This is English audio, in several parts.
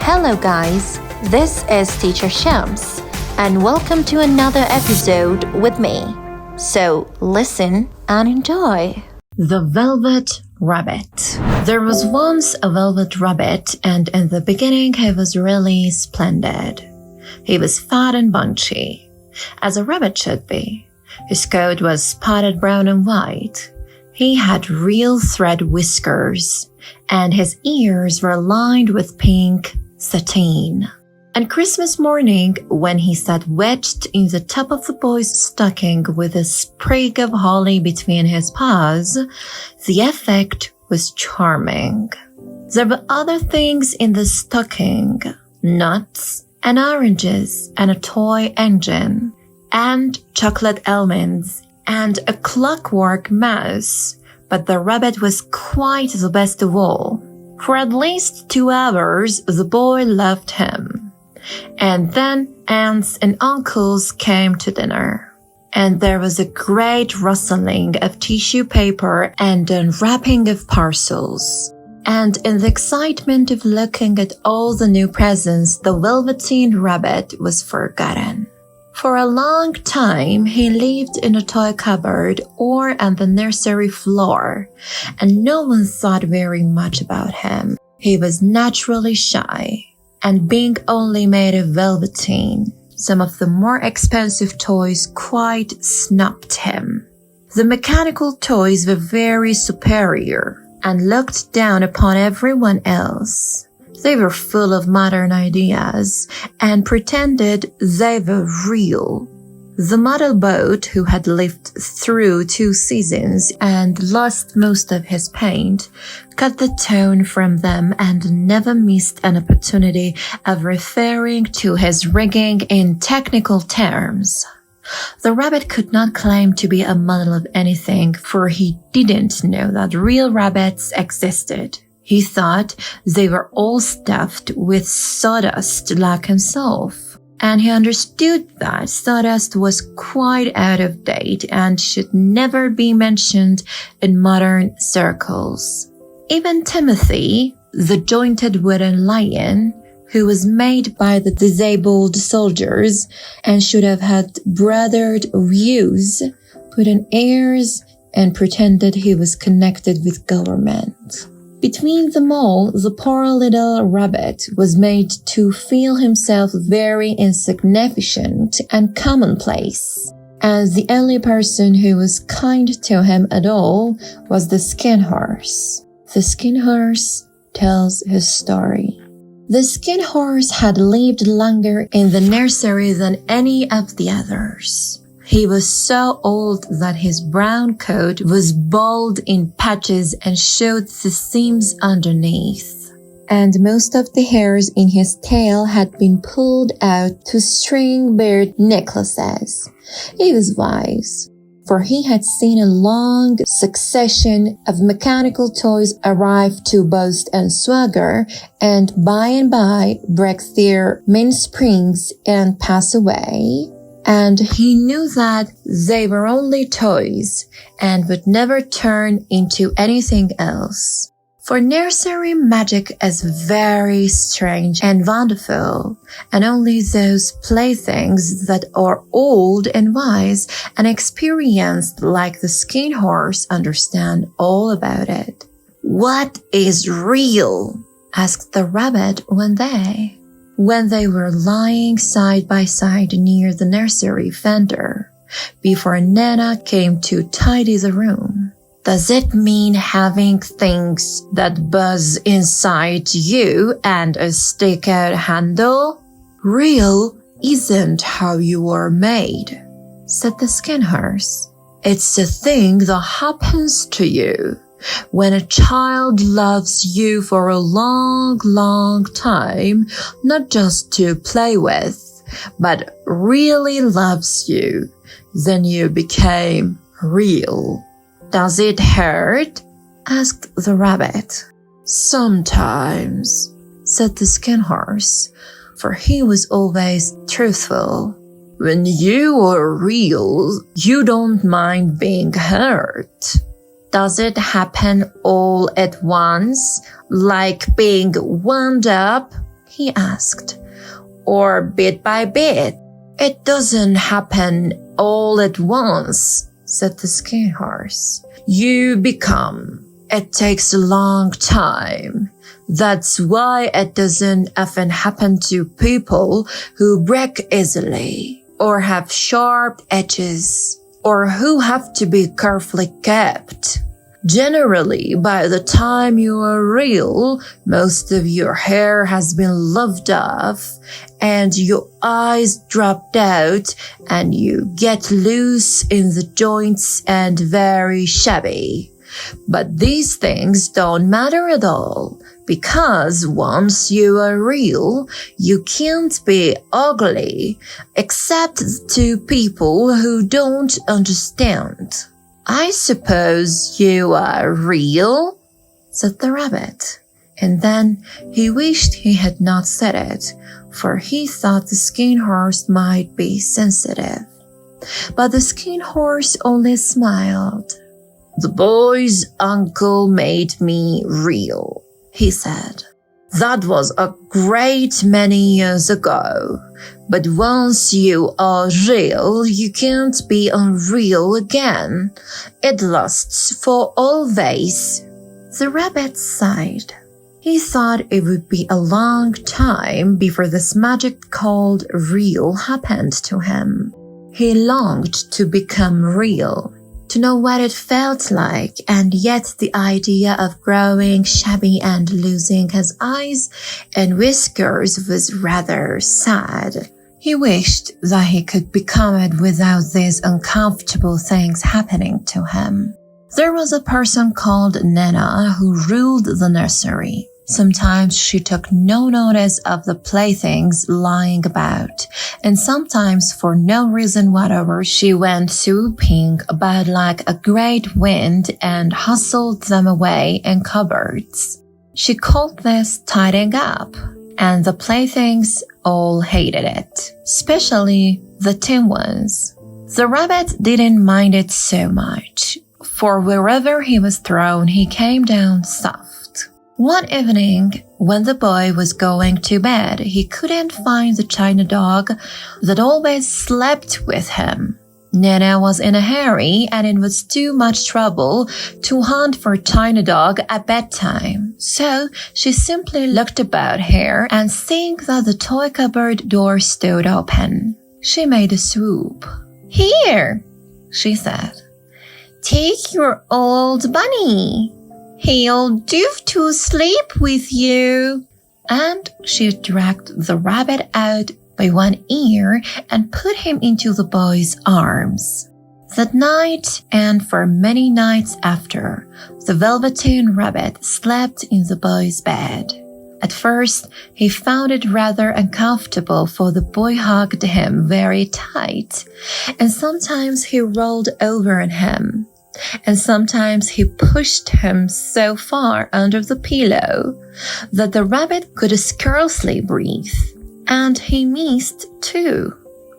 Hello guys, this is Teacher Shams and welcome to another episode with me. So listen and enjoy. The Velvet Rabbit. There was once a velvet rabbit, and in the beginning he was really splendid. He was fat and bunchy, as a rabbit should be. His coat was spotted brown and white. He had real thread whiskers, and his ears were lined with pink satin. And Christmas morning, when he sat wedged in the top of the boy's stocking with a sprig of holly between his paws, the effect was charming. There were other things in the stocking, nuts and oranges and a toy engine and chocolate almonds and a clockwork mouse, but the rabbit was quite the best of all. For at least 2 hours, the boy loved him. And then aunts and uncles came to dinner. And there was a great rustling of tissue paper and unwrapping of parcels. And in the excitement of looking at all the new presents, the Velveteen rabbit was forgotten. For a long time, he lived in a toy cupboard or on the nursery floor, and no one thought very much about him. He was naturally shy, and being only made of velveteen, some of the more expensive toys quite snubbed him. The mechanical toys were very superior and looked down upon everyone else. They were full of modern ideas and pretended they were real. The model boat, who had lived through 2 seasons and lost most of his paint, cut the tone from them and never missed an opportunity of referring to his rigging in technical terms. The rabbit could not claim to be a model of anything, for he didn't know that real rabbits existed. He thought they were all stuffed with sawdust like himself, and he understood that sawdust was quite out of date and should never be mentioned in modern circles. Even Timothy, the jointed wooden lion, who was made by the disabled soldiers and should have had broidered views, put on airs and pretended he was connected with government. Between them all, the poor little rabbit was made to feel himself very insignificant and commonplace, as the only person who was kind to him at all was the skin horse. The skin horse tells his story. The skin horse had lived longer in the nursery than any of the others. He was so old that his brown coat was bald in patches and showed the seams underneath. And most of the hairs in his tail had been pulled out to string beard necklaces. He was wise, for he had seen a long succession of mechanical toys arrive to boast and swagger, and by break their mainsprings and pass away. And he knew that they were only toys and would never turn into anything else. For nursery magic is very strange and wonderful, and only those playthings that are old and wise and experienced like the skin horse understand all about it. "What is real?" asked the rabbit one day, when they were lying side by side near the nursery fender, before Nana came to tidy the room. "Does it mean having things that buzz inside you and a stick-out handle?" "Real isn't how you are made," said the skin horse. "It's a thing that happens to you when a child loves you for a long, long time, not just to play with, but really loves you. Then you became real." "Does it hurt?" asked the rabbit. "Sometimes," said the skin horse, for he was always truthful. "When you are real, you don't mind being hurt." "Does it happen all at once, like being wound up?" he asked. Or bit by bit? It doesn't happen all at once, said the skin horse. You become. It takes a long time. That's why it doesn't often happen to people who break easily, or have sharp edges, or who have to be carefully kept. Generally, by the time you are real, most of your hair has been lopped off, and your eyes dropped out, and you get loose in the joints and very shabby. But these things don't matter at all, because once you are real, you can't be ugly, except to people who don't understand. I suppose you are real, said the rabbit. And then he wished he had not said it, for he thought the skin horse might be sensitive. But the skin horse only smiled. The boy's uncle made me real, he said. That was a great many years ago. But once you are real, you can't be unreal again. It lasts for always. The rabbit sighed. He thought it would be a long time before this magic called real happened to him. He longed to become real, to know what it felt like, and yet the idea of growing shabby and losing his eyes and whiskers was rather sad. He wished that he could become it without these uncomfortable things happening to him. There was a person called Nana who ruled the nursery. Sometimes she took no notice of the playthings lying about, and sometimes for no reason whatever she went swooping about like a great wind and hustled them away in cupboards. She called this tidying up, and the playthings all hated it, especially the tin ones. The rabbit didn't mind it so much, for wherever he was thrown, he came down soft. One evening, when the boy was going to bed, he couldn't find the china dog that always slept with him. Nana was in a hurry, and it was too much trouble to hunt for china dog at bedtime. So she simply looked about her, and seeing that the toy cupboard door stood open, she made a swoop. "Here," she said. "Take your old bunny. He'll do to sleep with you." And she dragged the rabbit out by one ear and put him into the boy's arms. That night, and for many nights after, the Velveteen rabbit slept in the boy's bed. At first, he found it rather uncomfortable, for the boy hugged him very tight, and sometimes he rolled over on him, and sometimes he pushed him so far under the pillow that the rabbit could scarcely breathe. And he missed, too,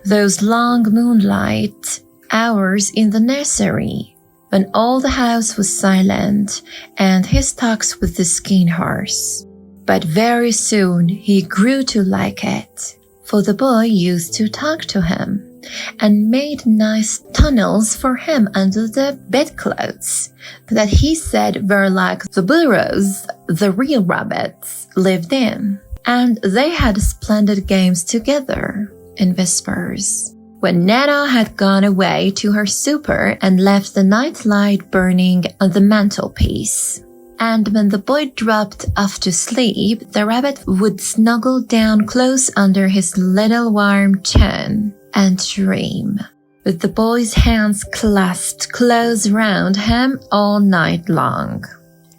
those long moonlight hours in the nursery, when all the house was silent and his talks with the skin horse. But very soon he grew to like it, for the boy used to talk to him and made nice tunnels for him under the bedclothes that he said were like the burrows the real rabbits lived in. And they had splendid games together, in whispers. When Nana had gone away to her supper and left the nightlight burning on the mantelpiece, and when the boy dropped off to sleep, the rabbit would snuggle down close under his little warm chin and dream, with the boy's hands clasped close round him all night long.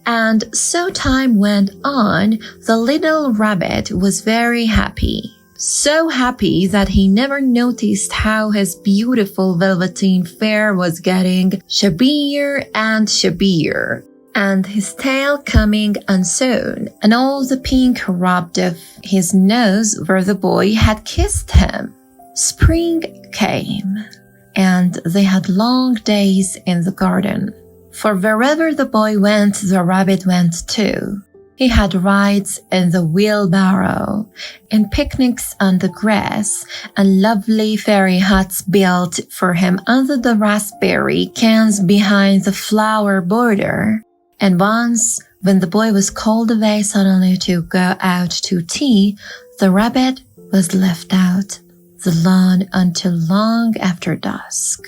And so time went on. The little rabbit was very happy. So happy that he never noticed how his beautiful velveteen fur was getting shabbier and shabbier, and his tail coming unsewn, and all the pink rubbed off his nose where the boy had kissed him. Spring came, and they had long days in the garden. For wherever the boy went, the rabbit went too. He had rides in the wheelbarrow, and picnics on the grass, and lovely fairy huts built for him under the raspberry cans behind the flower border. And once, when the boy was called away suddenly to go out to tea, the rabbit was left out the lawn until long after dusk.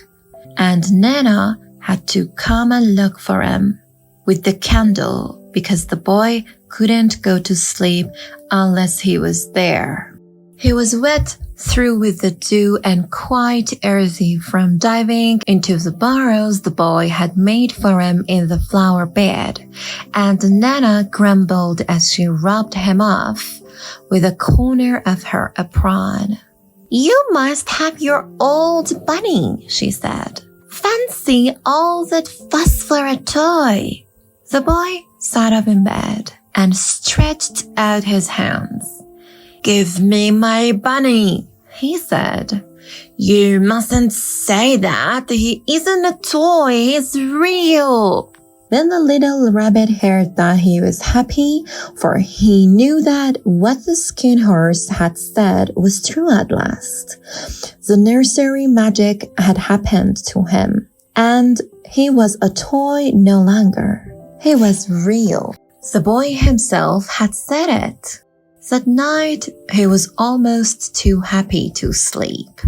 And Nana had to come and look for him with the candle because the boy couldn't go to sleep unless he was there. He was wet through with the dew and quite earthy from diving into the burrows the boy had made for him in the flower bed, and Nana grumbled as she rubbed him off with a corner of her apron. "You must have your old bunny," she said. "Fancy all that fuss for a toy." The boy sat up in bed and stretched out his hands. "Give me my bunny," he said. "You mustn't say that. He isn't a toy. He's real." Then the little rabbit heard that he was happy, for he knew that what the skin horse had said was true at last. The nursery magic had happened to him, and he was a toy no longer. He was real. The boy himself had said it. That night, he was almost too happy to sleep,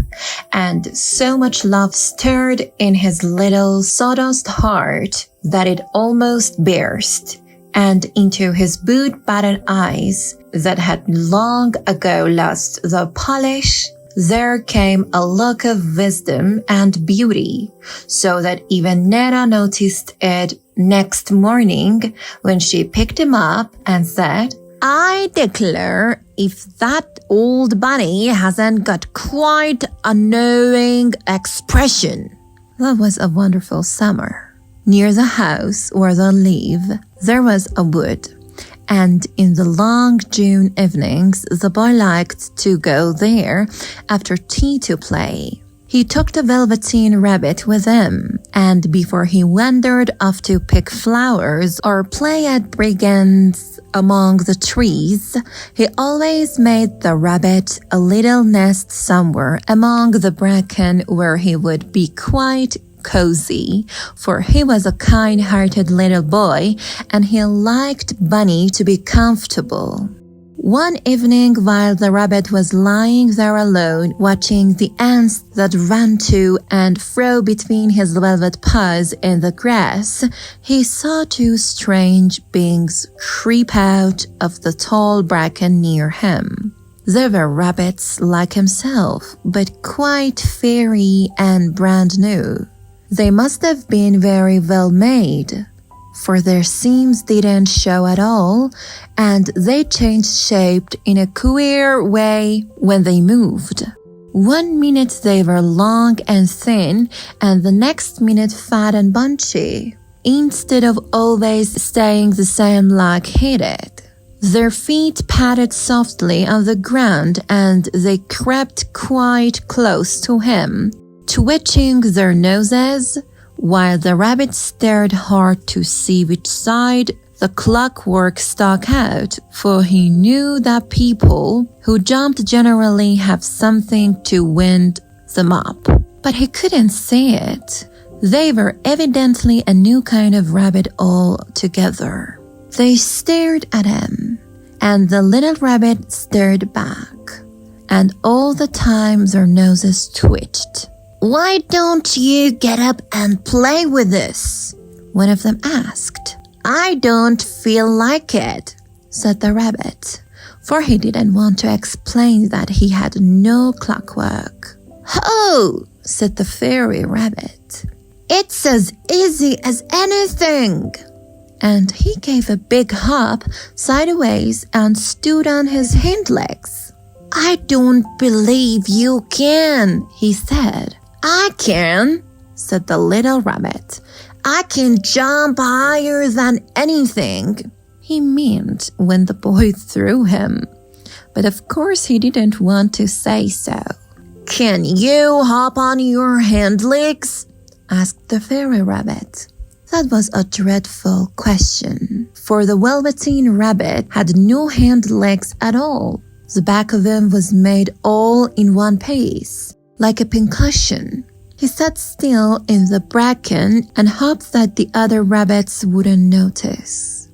and so much love stirred in his little sawdust heart that it almost burst, and into his boot-battered eyes that had long ago lost the polish, there came a look of wisdom and beauty, so that even Nana noticed it next morning when she picked him up and said, "I declare if that old bunny hasn't got quite a knowing expression." That was a wonderful summer. Near the house where they live, there was a wood, and in the long June evenings, the boy liked to go there after tea to play. He took the Velveteen rabbit with him, and before he wandered off to pick flowers or play at brigands among the trees, he always made the rabbit a little nest somewhere among the bracken where he would be quite cozy, for he was a kind-hearted little boy and he liked Bunny to be comfortable. One evening, while the rabbit was lying there alone, watching the ants that ran to and fro between his velvet paws in the grass, he saw two strange beings creep out of the tall bracken near him. They were rabbits like himself, but quite fairy and brand new. They must have been very well made, for their seams didn't show at all, and they changed shape in a queer way when they moved. One minute they were long and thin, and the next minute fat and bunchy, instead of always staying the same like he did. Their feet patted softly on the ground, and they crept quite close to him, twitching their noses, while the rabbit stared hard to see which side the clockwork stuck out, for he knew that people who jumped generally have something to wind them up. But he couldn't see it. They were evidently a new kind of rabbit altogether. They stared at him, and the little rabbit stared back, and all the time their noses twitched. "Why don't you get up and play with us?" one of them asked. "I don't feel like it," said the rabbit, for he didn't want to explain that he had no clockwork. "Oh," said the fairy rabbit, "it's as easy as anything." And he gave a big hop sideways and stood on his hind legs. "I don't believe you can," he said. "I can," said the little rabbit. "I can jump higher than anything." He meant when the boy threw him, but of course he didn't want to say so. "Can you hop on your hind legs?" asked the fairy rabbit. That was a dreadful question, for the Velveteen rabbit had no hind legs at all. The back of him was made all in one piece, like a pincushion. He sat still in the bracken and hoped that the other rabbits wouldn't notice.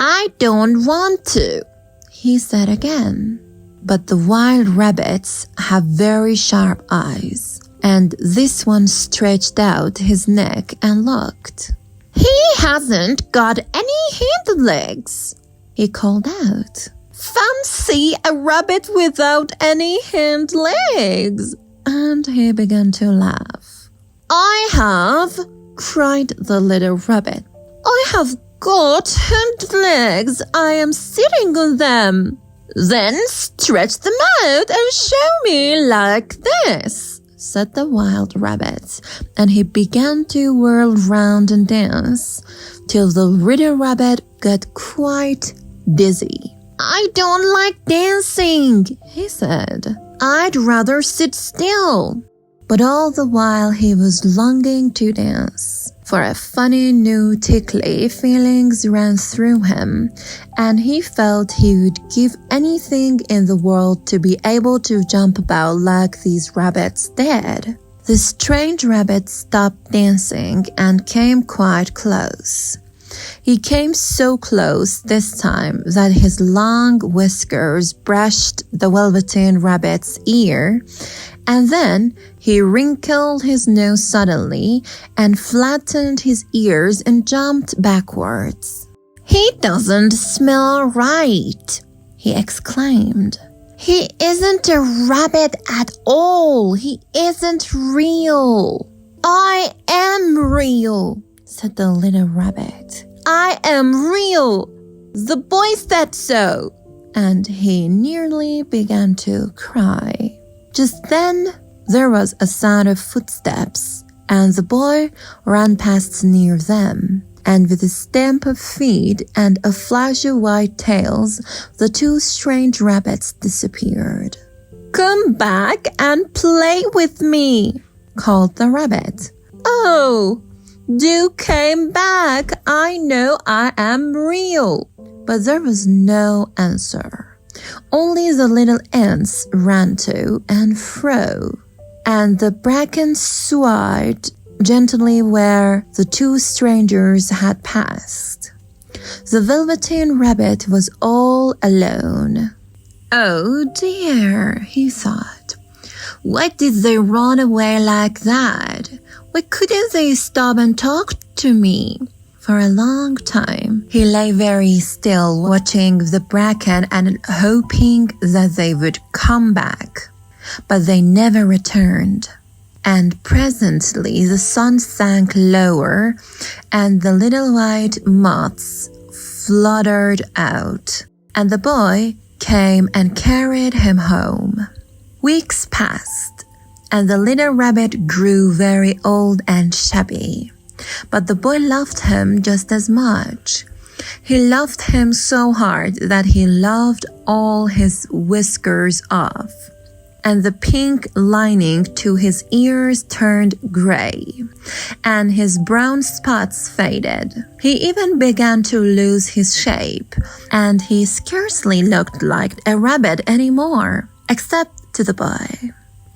"I don't want to," he said again. But the wild rabbits have very sharp eyes, and this one stretched out his neck and looked. "He hasn't got any hind legs," he called out. "Fancy a rabbit without any hind legs!" And he began to laugh. "I have," cried the little rabbit. "I have got hind legs. I am sitting on them." "Then stretch them out and show me like this," said the wild rabbit, and he began to whirl round and dance till the little rabbit got quite dizzy. "I don't like dancing," he said. "I'd rather sit still." But all the while he was longing to dance, for a funny new tickly feelings ran through him, and he felt he would give anything in the world to be able to jump about like these rabbits did. The strange rabbit stopped dancing and came quite close. He came so close this time that his long whiskers brushed the Velveteen rabbit's ear, and then he wrinkled his nose suddenly and flattened his ears and jumped backwards. "He doesn't smell right," he exclaimed. "He isn't a rabbit at all. He isn't real." "I am real," said the little rabbit. "I am real. The boy said so." And he nearly began to cry. Just then, there was a sound of footsteps, and the boy ran past near them, and with a stamp of feet and a flash of white tails, the two strange rabbits disappeared. "Come back and play with me," called the rabbit. "Oh, do come back. I know I am real." But there was no answer. Only the little ants ran to and fro, and the bracken swayed gently where the two strangers had passed. The Velveteen rabbit was all alone. "Oh dear," he thought. "Why did they run away like that? Why couldn't they stop and talk to me?" For a long time, he lay very still, watching the bracken and hoping that they would come back. But they never returned. And presently the sun sank lower, and the little white moths fluttered out, and the boy came and carried him home. Weeks passed, and the little rabbit grew very old and shabby. But the boy loved him just as much. He loved him so hard that he loved all his whiskers off, and the pink lining to his ears turned gray, and his brown spots faded. He even began to lose his shape, and he scarcely looked like a rabbit anymore, except to the boy.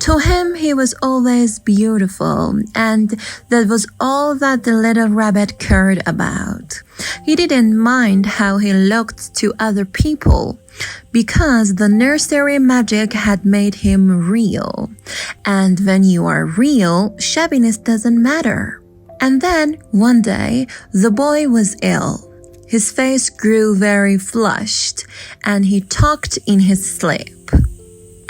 To him, he was always beautiful, and that was all that the little rabbit cared about. He didn't mind how he looked to other people, because the nursery magic had made him real. And when you are real, shabbiness doesn't matter. And then, one day, the boy was ill. His face grew very flushed, and he talked in his sleep.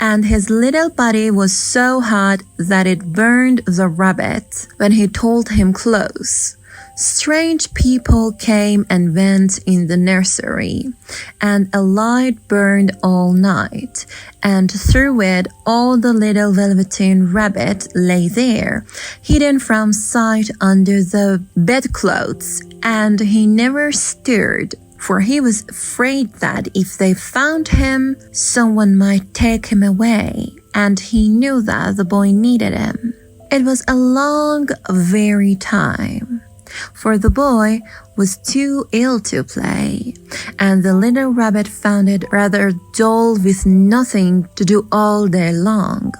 And his little body was so hot that it burned the rabbit when he told him close. Strange people came and went in the nursery, and a light burned all night, and through it all the little Velveteen rabbit lay there, hidden from sight under the bedclothes, and he never stirred, for he was afraid that if they found him, someone might take him away, and he knew that the boy needed him. It was a long, weary time. for the boy was too ill to play, and the little rabbit found it rather dull with nothing to do all day long.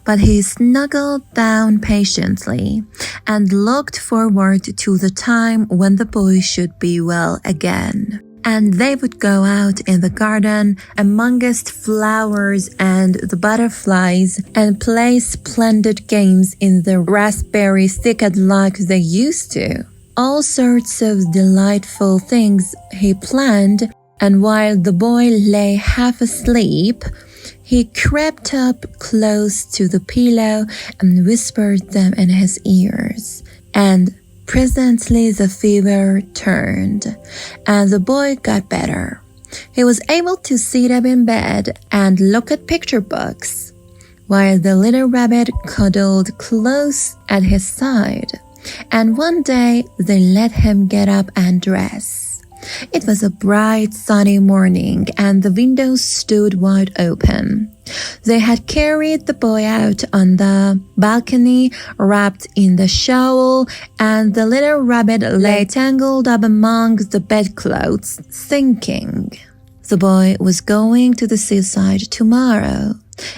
But he snuggled down patiently and looked forward to the time when the boy should be well again. And they would go out in the garden amongst flowers and the butterflies and play splendid games in the raspberry thicket like they used to. All sorts of delightful things he planned, and while the boy lay half asleep, he crept up close to the pillow and whispered them in his ears. And presently the fever turned, and the boy got better. He was able to sit up in bed and look at picture books, while the little rabbit cuddled close at his side. And one day they let him get up and dress. It was a bright sunny morning, and the windows stood wide open. They had carried the boy out on the balcony, wrapped in the shawl, and the little rabbit lay tangled up among the bedclothes, thinking. The boy was going to the seaside tomorrow.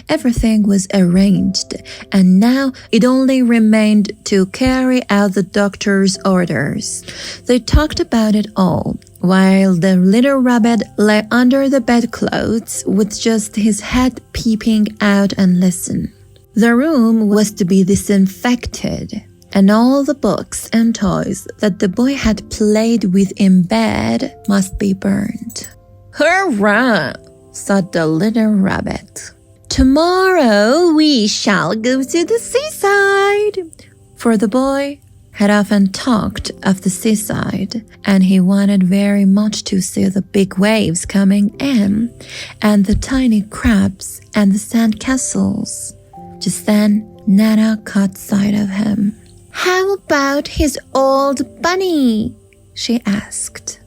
Everything was arranged, and now it only remained to carry out the doctor's orders. They talked about it all, while the little rabbit lay under the bedclothes with just his head peeping out and listened. The room was to be disinfected, and all the books and toys that the boy had played with in bed must be burned. "Hurrah!" said the little rabbit. "Tomorrow we shall go to the seaside." For the boy had often talked of the seaside, and he wanted very much to see the big waves coming in, and the tiny crabs and the sand castles. Just then, Nana caught sight of him. "How about his old bunny?" she asked.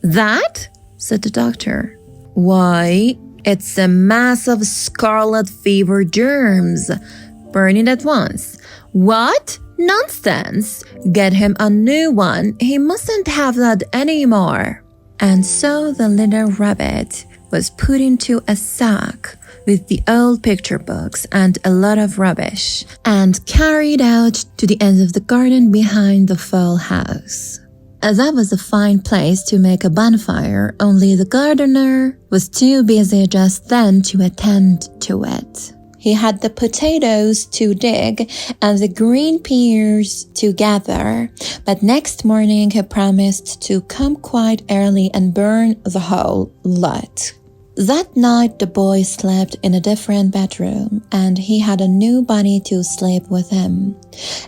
"That?" said the doctor. "Why, it's a mass of scarlet fever germs. Burn it at once." "What? Nonsense! Get him a new one. He mustn't have that anymore." And so the little rabbit was put into a sack with the old picture books and a lot of rubbish, and carried out to the end of the garden behind the fowl house. That was a fine place to make a bonfire, only the gardener was too busy just then to attend to it. He had the potatoes to dig and the green peas to gather, but next morning he promised to come quite early and burn the whole lot. That night the boy slept in a different bedroom, and he had a new bunny to sleep with him.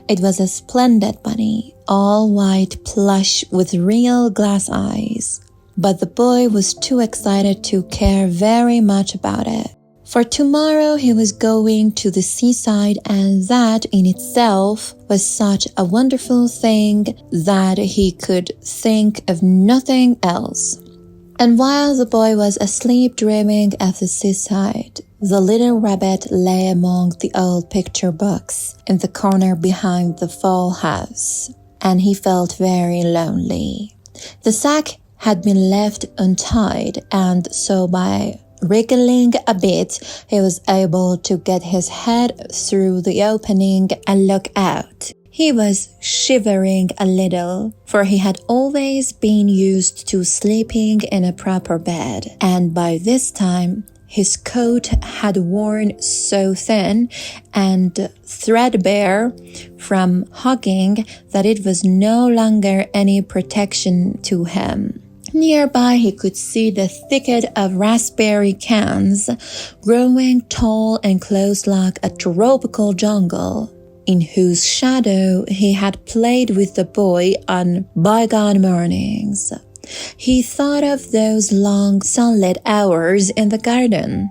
It was a splendid bunny, all white plush with real glass eyes. But the boy was too excited to care very much about it. For tomorrow he was going to the seaside, and that in itself was such a wonderful thing that he could think of nothing else. And while the boy was asleep dreaming of the seaside, the little rabbit lay among the old picture books in the corner behind the fowl house, and he felt very lonely. The sack had been left untied, and so by wriggling a bit, he was able to get his head through the opening and look out. He was shivering a little, for he had always been used to sleeping in a proper bed, and by this time his coat had worn so thin and threadbare from hugging that it was no longer any protection to him. Nearby he could see the thicket of raspberry canes, growing tall and close like a tropical jungle, in whose shadow he had played with the boy on bygone mornings. He thought of those long sunlit hours in the garden,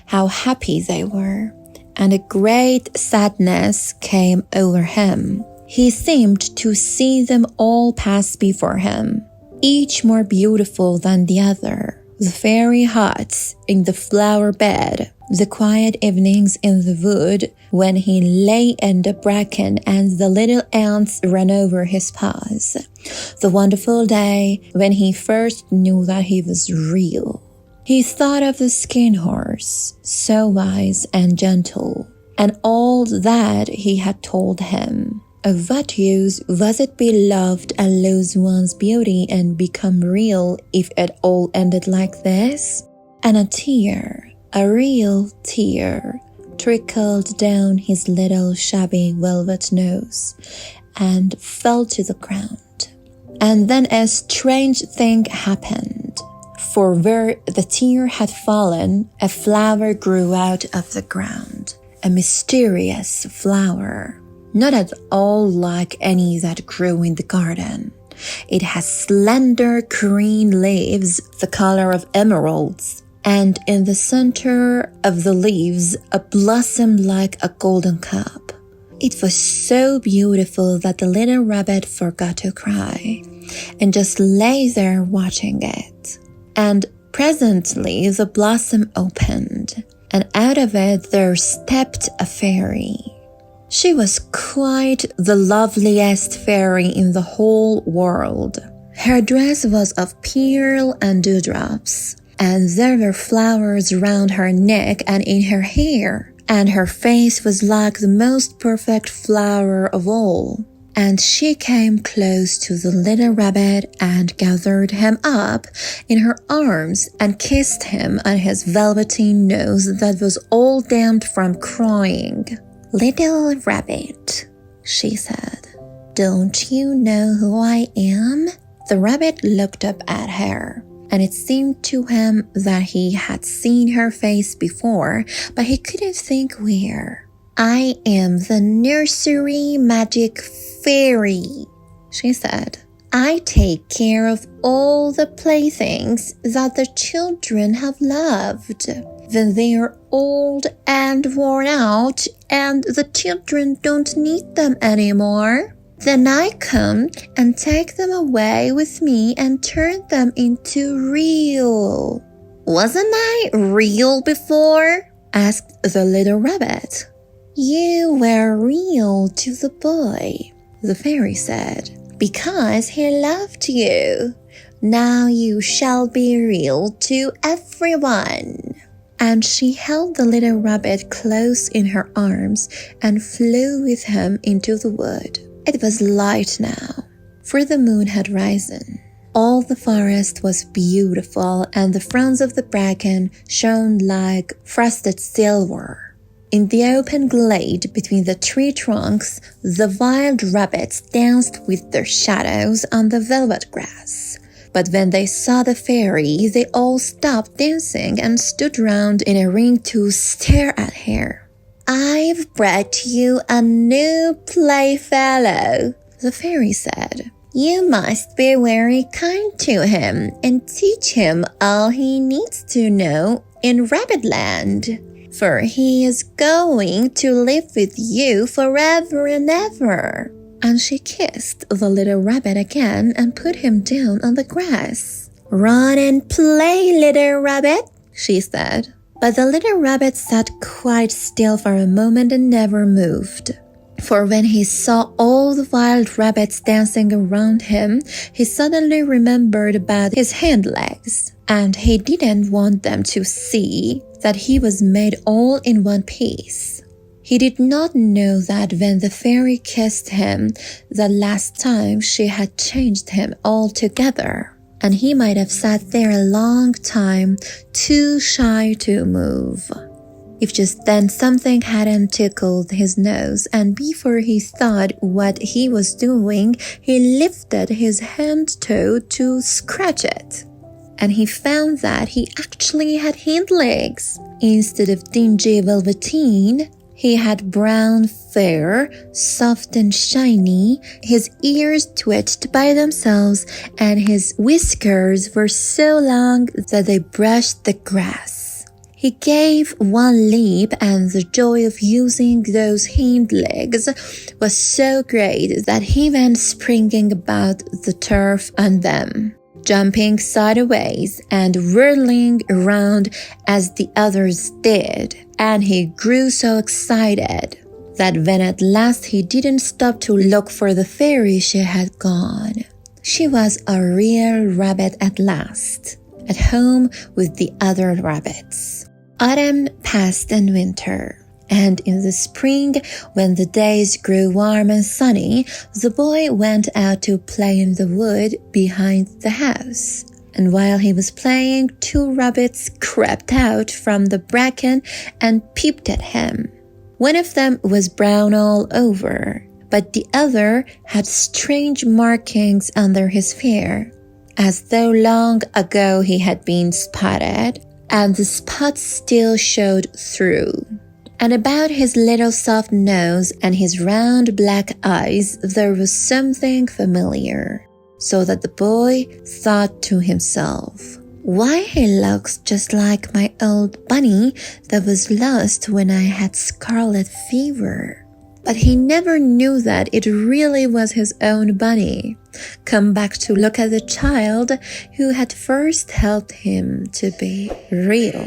how happy they were, and a great sadness came over him. He seemed to see them all pass before him, each more beautiful than the other, The fairy huts in the flower bed, the quiet evenings in the wood when he lay in the bracken and the little ants ran over his paws. The wonderful day when he first knew that he was real. He thought of the skin horse, so wise and gentle, and all that he had told him. Of what use was it be loved and lose one's beauty and become real if it all ended like this? And a tear, a real tear, trickled down his little shabby velvet nose and fell to the ground. And then a strange thing happened, for where the tear had fallen, a flower grew out of the ground, a mysterious flower. Not at all like any that grew in the garden. It has slender green leaves, the color of emeralds, and in the center of the leaves, a blossom like a golden cup. It was so beautiful that the little rabbit forgot to cry, and just lay there watching it. And presently the blossom opened, and out of it there stepped a fairy. She was quite the loveliest fairy in the whole world. Her dress was of pearl and dewdrops, and there were flowers round her neck and in her hair, and her face was like the most perfect flower of all. And she came close to the little rabbit and gathered him up in her arms and kissed him on his velveteen nose that was all damp from crying. "Little rabbit," she said, "don't you know who I am?" The rabbit looked up at her, and it seemed to him that he had seen her face before, but he couldn't think where. "I am the nursery magic fairy," she said. "I take care of all the playthings that the children have loved. When they are old and worn out and the children don't need them anymore, then I come and take them away with me and turn them into real." "Wasn't I real before?" asked the little rabbit. "You were real to the boy," the fairy said, "because he loved you. Now you shall be real to everyone." And she held the little rabbit close in her arms and flew with him into the wood. It was light now, for the moon had risen. All the forest was beautiful, and the fronds of the bracken shone like frosted silver. In the open glade between the tree trunks, the wild rabbits danced with their shadows on the velvet grass. But when they saw the fairy, they all stopped dancing and stood round in a ring to stare at her. "I've brought you a new playfellow," the fairy said. "You must be very kind to him and teach him all he needs to know in Rabbitland, for he is going to live with you forever and ever." And she kissed the little rabbit again and put him down on the grass. "Run and play, little rabbit," she said. But the little rabbit sat quite still for a moment and never moved. For when he saw all the wild rabbits dancing around him, he suddenly remembered about his hind legs, and he didn't want them to see that he was made all in one piece. He did not know that when the fairy kissed him the last time she had changed him altogether, and he might have sat there a long time, too shy to move. If just then something hadn't tickled his nose, and before he thought what he was doing, he lifted his hand toe to scratch it. And he found that he actually had hind legs. Instead of dingy velveteen, he had brown fur, soft and shiny, his ears twitched by themselves, and his whiskers were so long that they brushed the grass. He gave one leap, and the joy of using those hind legs was so great that he went springing about the turf on them, jumping sideways and whirling around as the others did, and he grew so excited that when at last he didn't stop to look for the fairy, she had gone. She was a real rabbit at last, at home with the other rabbits. Autumn passed and winter, and in the spring, when the days grew warm and sunny, the boy went out to play in the wood behind the house. And while he was playing, 2 rabbits crept out from the bracken and peeped at him. One of them was brown all over, but the other had strange markings under his fur, as though long ago he had been spotted, and the spots still showed through. And about his little soft nose and his round black eyes there was something familiar, so that the boy thought to himself, "Why, he looks just like my old bunny that was lost when I had scarlet fever." But he never knew that it really was his own bunny, come back to look at the child who had first helped him to be real.